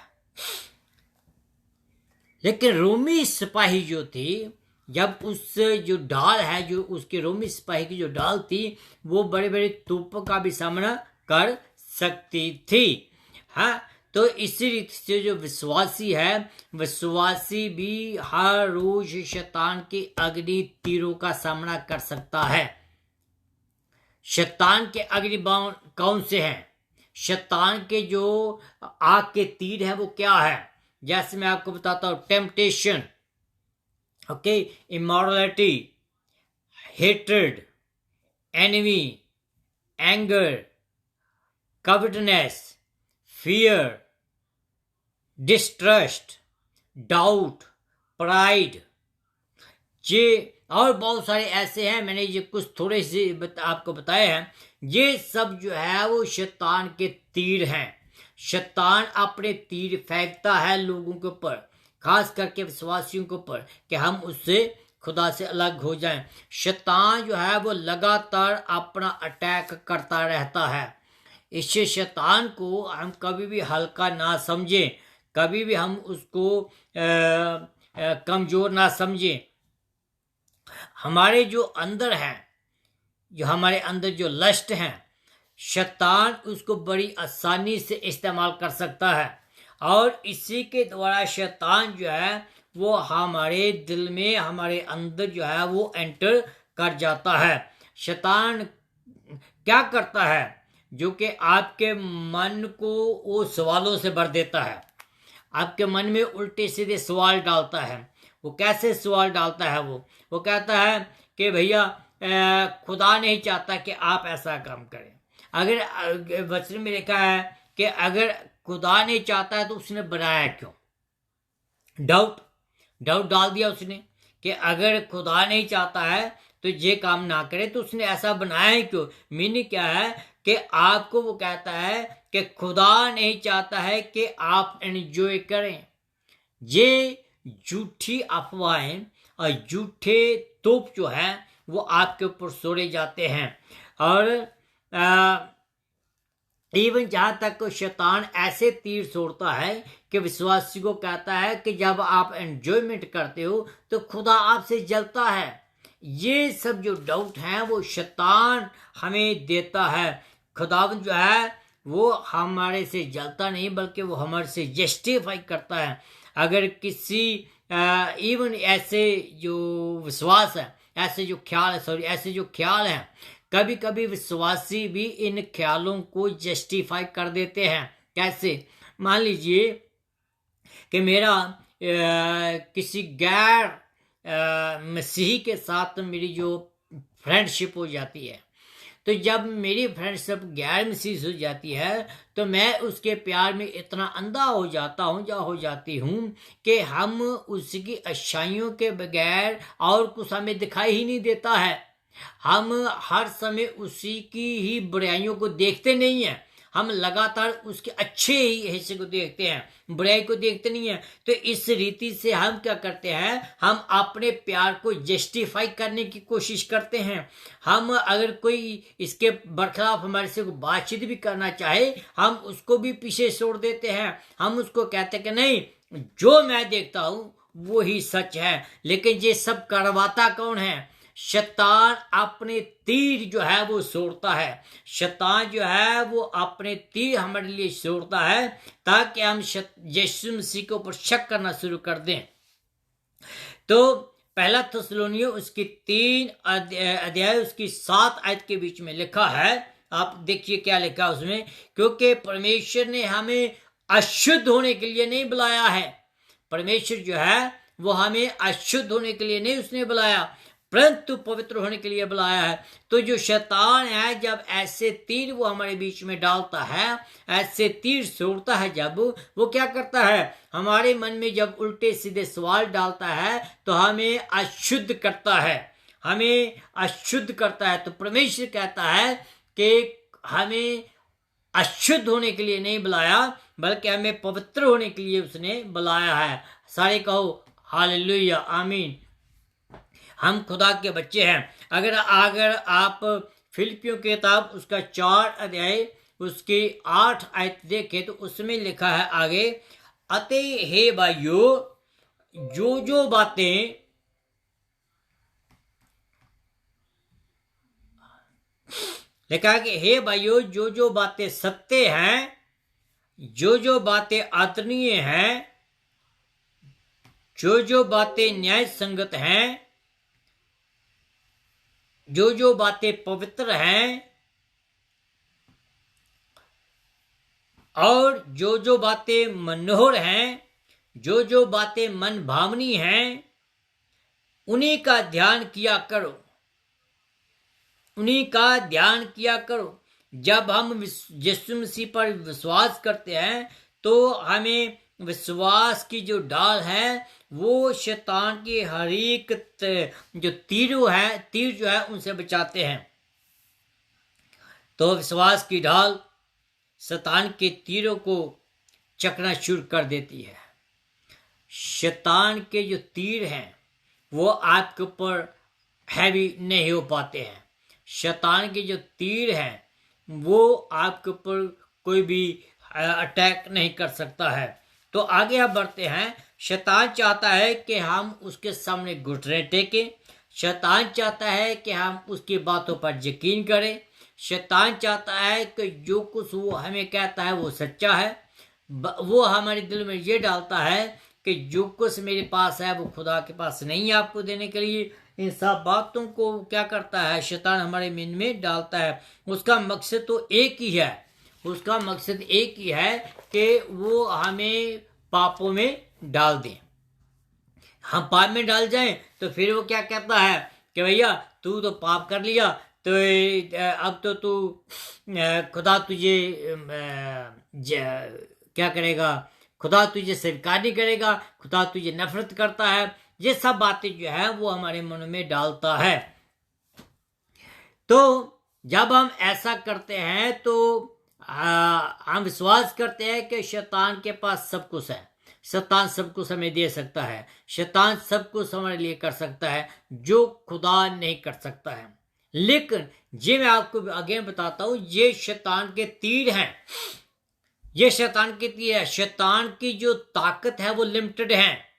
लेकिन रोमी सिपाही जो थी, जब उस जो ढाल है, जो उसके रोमी सिपाही की जो ढाल थी वो बड़े बड़े तोपों का भी सामना कर सकती थी। हाँ, तो इसी रीति से जो विश्वासी है, विश्वासी भी हर रोज शैतान के अग्नि तीरों का सामना कर सकता है। शैतान के अग्नि बाण कौन से हैं? शैतान के जो आग के तीर है वो क्या है? जैसे मैं आपको बताता हूं, temptation, okay, immorality, hatred, enemy, anger, covetousness, fear, distrust, doubt, pride, ये और बहुत सारे ऐसे हैं। मैंने ये कुछ थोड़े से आपको बताए हैं। ये सब जो है वो शैतान के तीर हैं। शैतान अपने तीर फेंकता है लोगों के ऊपर, खास करके विश्वासियों के ऊपर, कि हम उससे खुदा से अलग हो जाएं। शैतान जो है वो लगातार अपना अटैक करता रहता है। इससे शैतान को हम कभी भी हल्का ना समझें, कभी भी हम उसको कमजोर ना समझें। हमारे जो अंदर है, जो हमारे अंदर जो लस्ट हैं, शैतान उसको बड़ी आसानी से इस्तेमाल कर सकता है, और इसी के द्वारा शैतान जो है वो हमारे दिल में, हमारे अंदर जो है वो एंटर कर जाता है। शैतान क्या करता है? जो कि आपके मन को वो सवालों से भर देता है, आपके मन में उल्टे सीधे सवाल डालता है। वो कैसे सवाल डालता है? वो कहता है कि भैया खुदा नहीं चाहता कि आप ऐसा काम करें। अगर वचन में लिखा है कि अगर खुदा नहीं चाहता है तो उसने बनाया क्यों? डाउट डाल दिया उसने कि अगर खुदा नहीं चाहता है तो ये काम ना करे, तो उसने ऐसा बनाया है क्यों? मीनिंग क्या है कि आपको वो कहता है कि खुदा नहीं चाहता है कि आप एंजॉय करें। ये झूठी अफवाहें और झूठे तोप जो है वो आपके ऊपर छोड़े जाते हैं। और इवन जहां तक शैतान ऐसे तीर छोड़ता है कि विश्वासी को कहता है कि जब आप एंजॉयमेंट करते हो तो खुदा आपसे जलता है। ये सब जो डाउट हैं वो शैतान हमें देता है। खुदावंद जो है वो हमारे से जलता नहीं, बल्कि वो हमारे से जस्टिफाई करता है। अगर किसी इवन ऐसे जो विश्वास है, ऐसे जो ख्याल हैं, कभी कभी विश्वासी भी इन ख्यालों को जस्टिफाई कर देते हैं। कैसे? मान लीजिए कि मेरा किसी गैर मसीही के साथ मेरी जो फ्रेंडशिप हो जाती है, तो जब मेरी फ्रेंडशिप गैर महसूस हो जाती है तो मैं उसके प्यार में इतना अंधा हो जाता हूँ या हो जाती हूँ कि हम उसकी अच्छाइयों के बगैर और कुछ हमें दिखाई ही नहीं देता है। हम हर समय उसी की ही बुराइयों को देखते नहीं हैं, हम लगातार उसके अच्छे ही हिस्से को देखते हैं, बुराई को देखते नहीं हैं। तो इस रीति से हम क्या करते हैं, हम अपने प्यार को जस्टिफाई करने की कोशिश करते हैं। हम अगर कोई इसके बरखिलाफ हमारे से बातचीत भी करना चाहे, हम उसको भी पीछे छोड़ देते हैं। हम उसको कहते हैं कि नहीं, जो मैं देखता हूं वो ही सच है। लेकिन ये सब करवाता कौन है? शैतान अपने तीर जो है वो छोड़ता है। शैतान जो है वो अपने तीर हमारे लिए छोड़ता है ताकि हम यीशु मसीह के ऊपर शक करना शुरू कर दें। तो पहला थिस्सलुनीय उसकी 3 अध्याय उसकी 7 आयत के बीच में लिखा है, आप देखिए क्या लिखा उसमें, क्योंकि परमेश्वर ने हमें अशुद्ध होने के लिए नहीं बुलाया है। परमेश्वर जो है वो हमें अशुद्ध होने के लिए नहीं उसने बुलाया, परंतु पवित्र होने के लिए बुलाया है। तो जो शैतान है, जब ऐसे तीर वो हमारे बीच में डालता है, ऐसे तीर छोड़ता है, जब वो क्या करता है, हमारे मन में जब उल्टे सीधे सवाल डालता है तो हमें अशुद्ध करता है, हमें अशुद्ध करता है। तो परमेश्वर कहता है कि हमें अशुद्ध होने के लिए नहीं बुलाया, बल्कि हमें पवित्र होने के लिए उसने बुलाया है। सारे कहो हालेलुया, आमीन। हम खुदा के बच्चे हैं। अगर आप फिलिपियों की किताब उसका 4 अध्याय उसकी 8 आयत देखें तो उसमें लिखा है आगे, अतः हे भाइयों, जो बातें लिखा है कि हे भाइयों, जो बातें सत्य हैं, जो बातें आदरणीय हैं, जो बातें न्याय संगत हैं, जो बातें पवित्र हैं, और जो बातें मनोहर हैं, जो बातें मन भावनी हैं, उन्हीं का ध्यान किया करो, उन्हीं का ध्यान किया करो। जब हम यीशु मसीह पर विश्वास करते हैं तो हमें विश्वास की जो डाल है वो शैतान के हर एक जो तीर जो है उनसे बचाते हैं। तो विश्वास की ढाल शैतान के तीरों को चकनाचूर कर देती है। शैतान के जो तीर हैं वो आपके ऊपर हैवी नहीं हो पाते हैं। शैतान के जो तीर हैं वो आपके ऊपर कोई भी अटैक नहीं कर सकता है। तो आगे हम बढ़ते हैं। शैतान चाहता है कि हम उसके सामने घुटने टेकें। शैतान चाहता है कि हम उसकी बातों पर यकीन करें। शैतान चाहता है कि जो कुछ वो हमें कहता है वो सच्चा है। वो हमारे दिल में ये डालता है कि जो कुछ मेरे पास है वो खुदा के पास नहीं है आपको देने के लिए। इन सब बातों को क्या करता है, शैतान हमारे मन में डालता है। उसका मकसद तो एक ही है, उसका मकसद एक ही है कि वो हमें पापों में डाल दें। हम पाप में डाल जाएं तो फिर वो क्या कहता है कि भैया तू तो पाप कर लिया, तो अब तो तू खुदा तुझे क्या करेगा, खुदा तुझे स्वीकार नहीं करेगा, खुदा तुझे नफरत करता है। ये सब बातें जो है वो हमारे मन में डालता है। तो जब हम ऐसा करते हैं तो हम विश्वास करते हैं कि शैतान के पास सब कुछ है, शैतान सब कुछ हमें दे सकता है, शैतान सब कुछ हमारे लिए कर सकता है जो खुदा नहीं कर सकता है। लेकिन ये मैं आपको आगे बताता हूं, ये शैतान के तीर हैं, ये शैतान के तीर है। शैतान की जो ताकत है वो लिमिटेड है,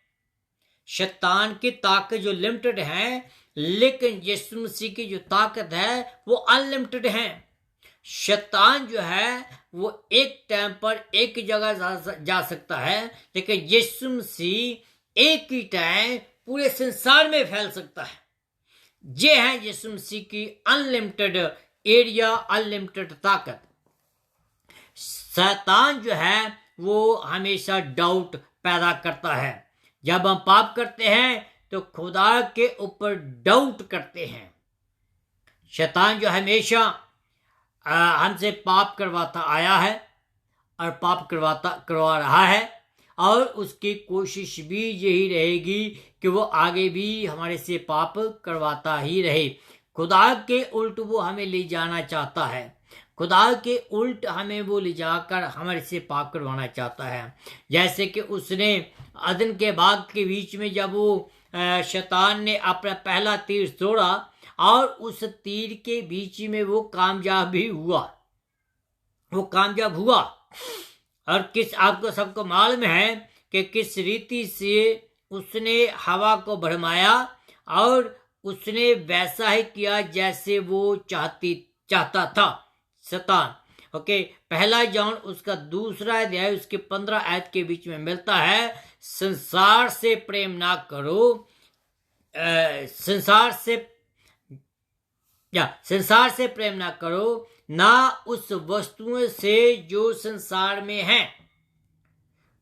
शैतान की ताकत जो लिमिटेड है, लेकिन यीशु मसीह की जो ताकत है वो अनलिमिटेड है। शैतान जो है वो एक टाइम पर एक जगह जा सकता है, लेकिन यीशु मसीह एक ही टाइम पूरे संसार में फैल सकता है। ये है यीशु मसीह की अनलिमिटेड एरिया, अनलिमिटेड ताकत। शैतान जो है वो हमेशा डाउट पैदा करता है। जब हम पाप करते हैं तो खुदा के ऊपर डाउट करते हैं। शैतान जो हमेशा हमसे पाप करवाता आया है और पाप करवा रहा है, और उसकी कोशिश भी यही रहेगी कि वो आगे भी हमारे से पाप करवाता ही रहे। खुदा के उल्ट वो हमें ले जाना चाहता है, खुदा के उल्ट हमें वो ले जाकर हमारे से पाप करवाना चाहता है। जैसे कि उसने अदन के बाग के बीच में जब वो शैतान ने अपना पहला तीर छोड़ा और उस तीर के बीच में वो कामयाब भी हुआ, वो कामयाब हुआ। और किस आपको सबको मालूम है कि किस रीति से उसने हवा को भरमाया, और उसने वैसा ही किया जैसे वो चाहता था शैतान। ओके, पहला जॉन उसका 2 अध्याय उसके 15 आयत के बीच में मिलता है, संसार से प्रेम ना करो, संसार से प्रेम ना करो, ना उस वस्तुओं से जो संसार में है।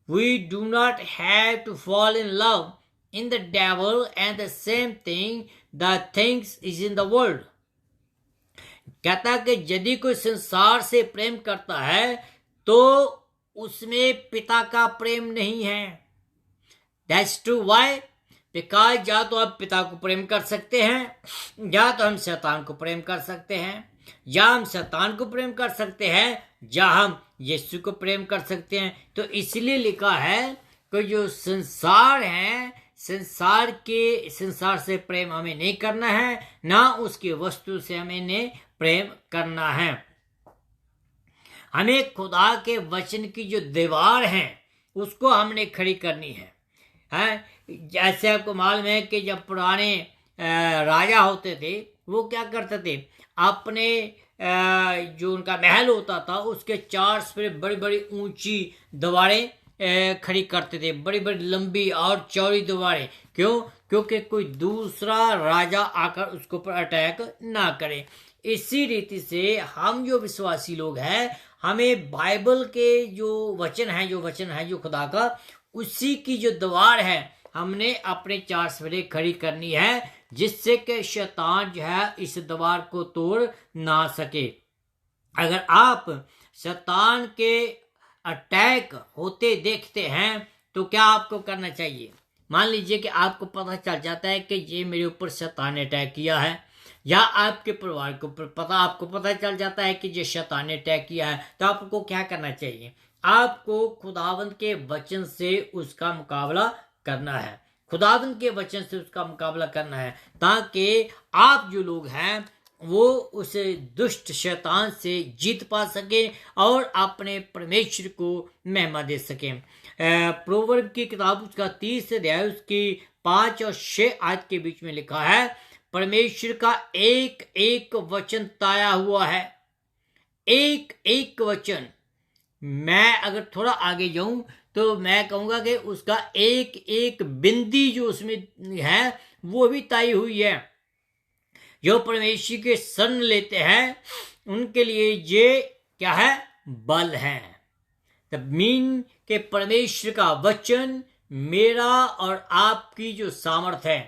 We do not have to fall in love in the devil and the same thing that things is in the world. कहता कि यदि कोई संसार से प्रेम करता है तो उसमें पिता का प्रेम नहीं है। That's true. Why? Because या तो आप पिता को प्रेम कर सकते हैं, या तो हम शैतान को प्रेम कर सकते हैं, या हम शैतान को प्रेम कर सकते हैं, या हम यीशु को प्रेम कर सकते हैं। तो इसलिए लिखा है कि जो संसार है, संसार से प्रेम हमें नहीं करना है, ना उसकी वस्तु से हमें प्रेम करना है। हमें खुदा के वचन की जो दीवार है उसको हमने खड़ी करनी है। जैसे आपको मालूम है कि जब पुराने राजा होते थे वो क्या करते थे, अपने जो उनका महल होता था उसके 4 सिरे बड़ी बड़ी ऊंची दीवारें खड़ी करते थे, बड़ी बड़ी लंबी और चौड़ी दीवारें। क्यों? क्योंकि कोई दूसरा राजा आकर उसके ऊपर अटैक ना करे। इसी रीति से हम जो विश्वासी लोग हैं, हमें बाइबल के जो वचन है जो खुदा का, उसी की जो दीवार है हमने अपने 4 सिरे खड़ी करनी है, जिससे कि शैतान जो है इस दीवार को तोड़ ना सके। अगर आप शैतान के अटैक होते देखते हैं तो क्या आपको करना चाहिए? मान लीजिए कि आपको पता चल जाता है कि ये मेरे ऊपर शैतान ने अटैक किया है, या आपके परिवार को आपको पता चल जाता है कि ये शैतान ने अटैक किया है, तो आपको क्या करना चाहिए? आपको खुदावंद के वचन से उसका मुकाबला करना है, खुदावंद के वचन से उसका मुकाबला करना है, ताकि आप जो लोग हैं वो उस दुष्ट शैतान से जीत पा सके और अपने परमेश्वर को महिमा दे सके। प्रोवर्ब की किताब उसका 30 अध्याय उसकी 5 और 6 आयत के बीच में लिखा है, परमेश्वर का एक एक वचन ताया हुआ है, एक एक वचन। मैं अगर थोड़ा आगे जाऊं तो मैं कहूंगा कि उसका एक एक बिंदी जो उसमें है वो भी ताई हुई है। जो परमेश्वर के शरण लेते हैं उनके लिए ये क्या है? बल है। तब मीन के परमेश्वर का वचन मेरा और आपकी जो सामर्थ है,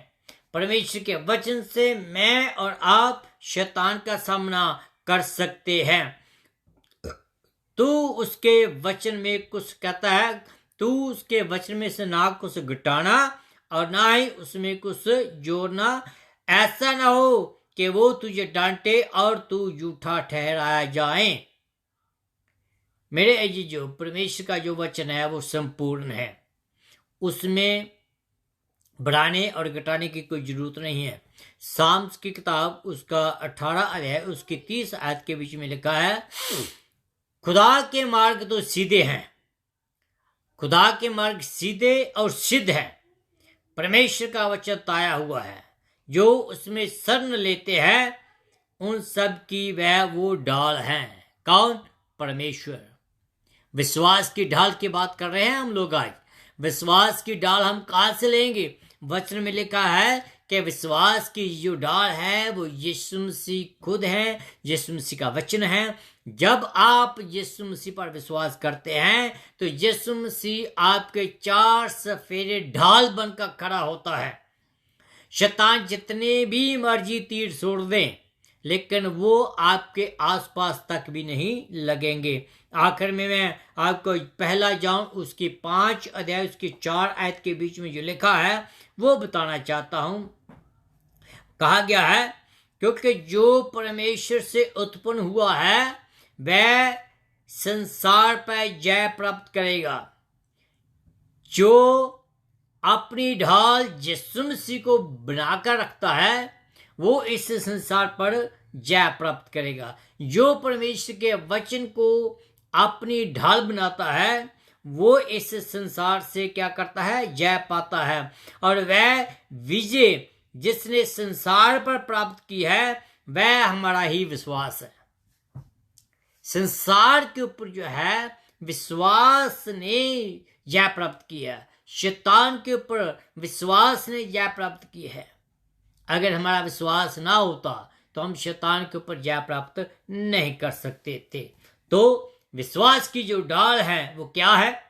परमेश्वर के वचन से मैं और आप शैतान का सामना कर सकते हैं। तू उसके वचन में कुछ कहता है, तू उसके वचन में से ना कुछ घटाना और ना ही उसमें कुछ जोड़ना, ऐसा ना हो कि वो तुझे डांटे और तू झूठा ठहराया जाए। मेरे अजीजों, परमेश्वर का जो वचन है वो संपूर्ण है, उसमें बढ़ाने और घटाने की कोई जरूरत नहीं है। साम्स की किताब उसका 18 अध्याय उसकी 30 आयत के बीच में लिखा है, खुदा के मार्ग तो सीधे हैं, खुदा के मार्ग सीधे और सिद्ध है, परमेश्वर का वचन ताया हुआ है, जो उसमें शरण लेते हैं उन सब की वह वो ढाल है। कौन? परमेश्वर। विश्वास की ढाल की बात कर रहे हैं हम लोग आज। विश्वास की ढाल हम कहां से लेंगे? वचन में लिखा है कि विश्वास की जो ढाल है वो यीशु मसीह खुद है, यीशु मसीह का वचन है। जब आप यीशु मसीह पर विश्वास करते हैं तो यीशु मसीह आपके 4 सफेरे ढाल बनकर खड़ा होता है। शैतान जितने भी मर्जी तीर छोड़ दें, लेकिन वो आपके आसपास तक भी नहीं लगेंगे। आखिर में मैं आपको पहला जॉन उसकी 5 अध्याय उसकी 4 आयत के बीच में जो लिखा है वो बताना चाहता हूं। कहा गया है, क्योंकि जो परमेश्वर से उत्पन्न हुआ है वह संसार पर जय प्राप्त करेगा। जो अपनी ढाल यीशु मसीह को बनाकर रखता है वो इस संसार पर जय प्राप्त करेगा। जो परमेश्वर के वचन को अपनी ढाल बनाता है वो इस संसार से क्या करता है, जय पाता है। और वह विजय जिसने संसार पर प्राप्त की है वह हमारा ही विश्वास है। संसार के ऊपर जो है विश्वास ने जय प्राप्त की है। शैतान के ऊपर विश्वास ने जय प्राप्त की है। अगर हमारा विश्वास ना होता तो हम शैतान के ऊपर जय प्राप्त नहीं कर सकते थे। तो विश्वास की जो डाल है वो क्या है?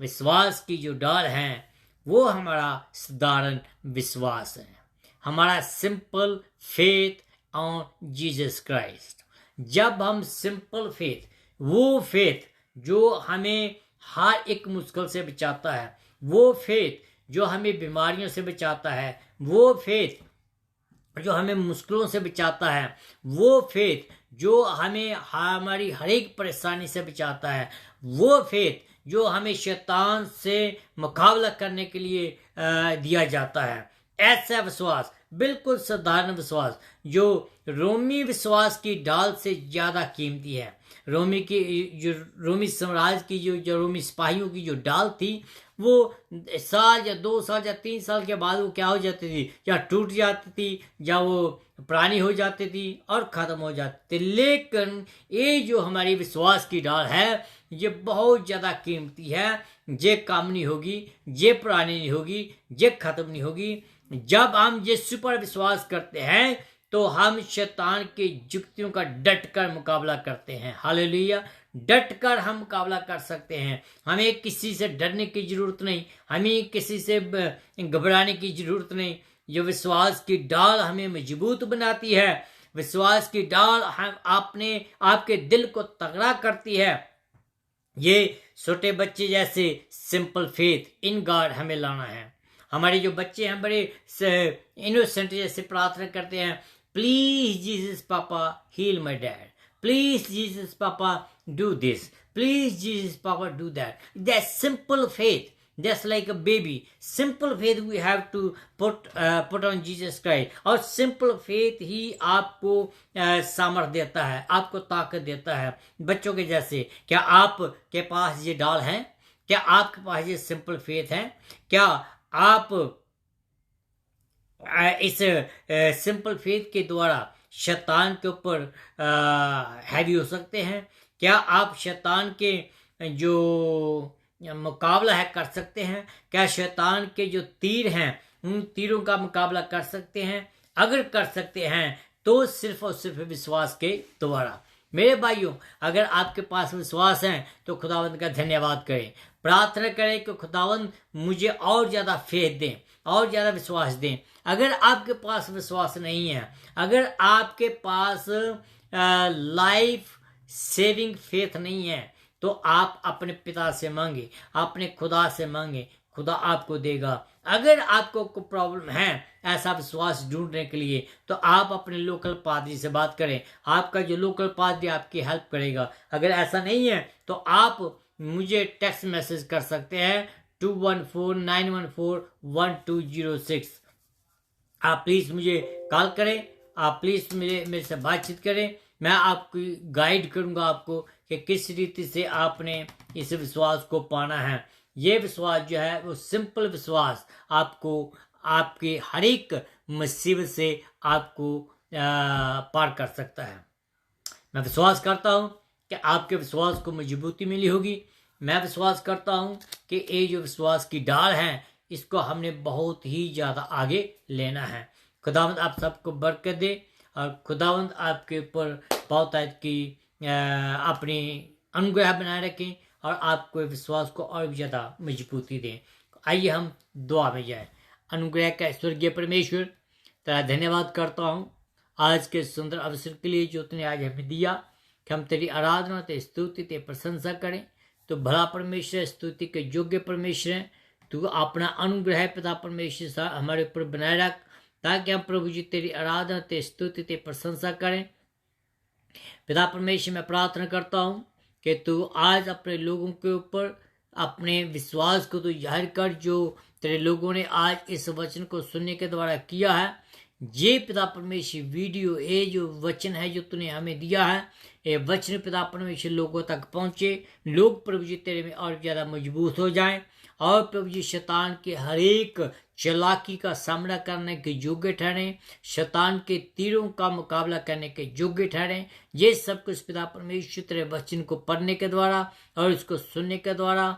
विश्वास की जो डाल है वो हमारा साधारण विश्वास है, हमारा simple faith on Jesus Christ. जब हम सिंपल फेथ, वो फेथ जो हमें हर एक मुश्किल से बचाता है, वो फेथ जो हमें बीमारियों से बचाता है, वो फेथ जो हमें मुश्किलों से बचाता है, वो फेथ जो हमें हमारी हर एक परेशानी से बचाता है, वो फेथ जो हमें शैतान से मुकाबला करने के लिए दिया जाता है। ऐसा विश्वास, बिल्कुल साधारण विश्वास जो रोमी विश्वास की ढाल से ज्यादा कीमती है। रोमी साम्राज्य की जो रोमी सिपाहियों की जो ढाल थी वो साल या 2 साल या 3 साल के बाद वो क्या हो जाती थी, या टूट जाती थी या वो पुरानी हो जाती थी और खत्म हो जाती थी। लेकिन ये जो हमारी विश्वास की ढाल है ये बहुत ज्यादा कीमती है। ये काम नहीं होगी, ये पुरानी नहीं होगी, ये खत्म नहीं होगी। जब हम यीशु पर विश्वास करते हैं तो हम शैतान की युक्तियों का डट कर मुकाबला करते हैं। हालेलुया। डट कर हम मुकाबला कर सकते हैं। हमें किसी से डरने की जरूरत नहीं, हमें किसी से घबराने की जरूरत नहीं। ये विश्वास की डाल हमें मजबूत बनाती है। विश्वास की डाल हम आपके दिल को तगड़ा करती है। ये छोटे बच्चे जैसे सिंपल फेथ इन गॉड हमें लाना है। हमारे जो बच्चे हैं बड़े इनोसेंट जैसे प्रार्थना करते हैं, please Jesus papa heal my dad, please Jesus papa do this, please Jesus papa do that. That simple faith, just like a baby, simple faith we have to put on Jesus Christ। और simple faith ही आपको सामर्थ्य देता है, आपको ताकत देता है। बच्चों के जैसे क्या आपके पास ये डाल है? क्या आपके पास ये सिंपल फेथ है? क्या आप इस सिंपल फेथ के द्वारा शैतान के ऊपर हैवी हो सकते हैं? क्या आप शैतान के जो मुकाबला है कर सकते हैं? क्या शैतान के जो तीर हैं उन तीरों का मुकाबला कर सकते हैं? अगर कर सकते हैं तो सिर्फ और सिर्फ विश्वास के द्वारा। मेरे भाइयों, अगर आपके पास विश्वास है तो खुदावंद का धन्यवाद करें, प्रार्थना करें कि खुदावंद मुझे और ज्यादा फेथ दें, और ज्यादा विश्वास दें। अगर आपके पास विश्वास नहीं है, अगर आपके पास लाइफ सेविंग फेथ नहीं है तो आप अपने पिता से मांगे, अपने खुदा से मांगे, खुदा आपको देगा। अगर आपको कोई प्रॉब्लम है ऐसा विश्वास ढूंढने के लिए तो आप अपने लोकल पादरी से बात करें, आपका जो लोकल पादरी आपकी हेल्प करेगा। अगर ऐसा नहीं है तो आप मुझे टेक्स्ट मैसेज कर सकते हैं 2149141206। आप प्लीज मुझे कॉल करें, आप प्लीज मेरे से बातचीत करें। मैं आपको गाइड करूंगा आपको कि किस रीति से आपने इस विश्वास को पाना है। ये विश्वास जो है वो सिंपल विश्वास आपको आपके हर एक मुसीबत से आपको पार कर सकता है। मैं विश्वास करता हूं कि आपके विश्वास को मजबूती मिली होगी। मैं विश्वास करता हूं कि ये जो विश्वास की डाल है इसको हमने बहुत ही ज्यादा आगे लेना है। खुदावंद आप सबको बरकत दे और खुदावंद आपके ऊपर बहुत की अपनी अनुग्रह बनाए रखें और आपको विश्वास को और भी ज्यादा मजबूती दें। आइए हम दुआ में जाएं। अनुग्रह का स्वर्गीय परमेश्वर, तेरा धन्यवाद करता हूँ आज के सुंदर अवसर के लिए जो तूने आज हमें दिया कि हम तेरी आराधना, तेरी स्तुति, तेरी प्रशंसा करें। तो भला परमेश्वर, स्तुति के योग्य परमेश्वर है। तू अपना अनुग्रह पिता परमेश्वर हमारे ऊपर बनाए रख, ताकि हम प्रभु जी तेरी आराधना, तेरी स्तुति, तेरी प्रशंसा करें। पिता परमेश्वर, मैं प्रार्थना करता हूँ कि तू आज अपने लोगों के ऊपर अपने विश्वास को तू जाहिर कर, जो तेरे लोगों ने आज इस वचन को सुनने के द्वारा किया है। ये पिता परमेश्वर वीडियो, ये जो वचन है जो तूने हमें दिया है, ये वचन पिता परमेश्वर लोगों तक पहुँचे। लोग प्रभु जी तेरे में और ज़्यादा मजबूत हो जाएं, और प्रभु जी शैतान के हर एक चालाकी का सामना करने के योग्य ठहरें, शैतान के तीरों का मुकाबला करने के योग्य ठहरें। ये सब कुछ पिता परमेश्वर तेरे वचन को पढ़ने के द्वारा और इसको सुनने के द्वारा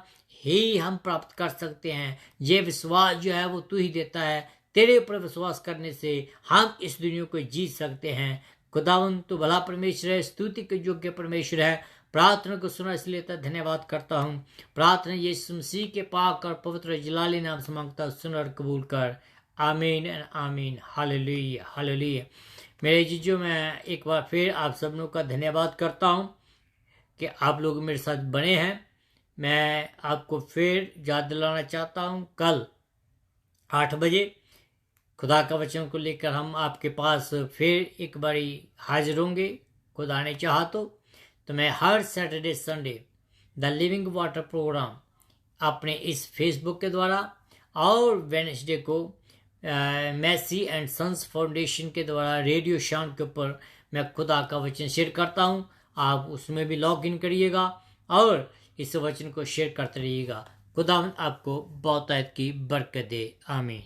ही हम प्राप्त कर सकते हैं। ये विश्वास जो है वो तू ही देता है। तेरे ऊपर विश्वास करने से हम इस दुनिया को जीत सकते हैं। खुदावंद तू भला परमेश्वर है, स्तुति के योग्य परमेश्वर है। प्रार्थना को सुना इसलिए धन्यवाद करता हूँ। प्रार्थना यीशु मसीह के पाक और पवित्र जलाली नाम से मांगता हूं, सुन और कबूल कर। आमीन एंड आमीन। Hallelujah hallelujah. मेरे जीजो, मैं एक बार फिर आप सब लोगों का धन्यवाद करता हूँ कि आप लोग मेरे साथ बने हैं। मैं आपको फिर याद दिलाना चाहता हूँ, कल 8 बजे खुदा का वचन को लेकर हम आपके पास फिर एक बारी हाजिर होंगे, खुदा ने चाहा तो मैं हर Saturday Sunday the living water program अपने इस फेसबुक के द्वारा और वेडनेसडे को मैसी एंड सन्स फाउंडेशन के द्वारा रेडियो शाम के ऊपर मैं खुदा का वचन शेयर करता हूं। आप उसमें भी लॉग इन करिएगा और इस वचन को शेयर करते रहिएगा। खुदा आपको बहुतायत की बरकत दे। आमीन।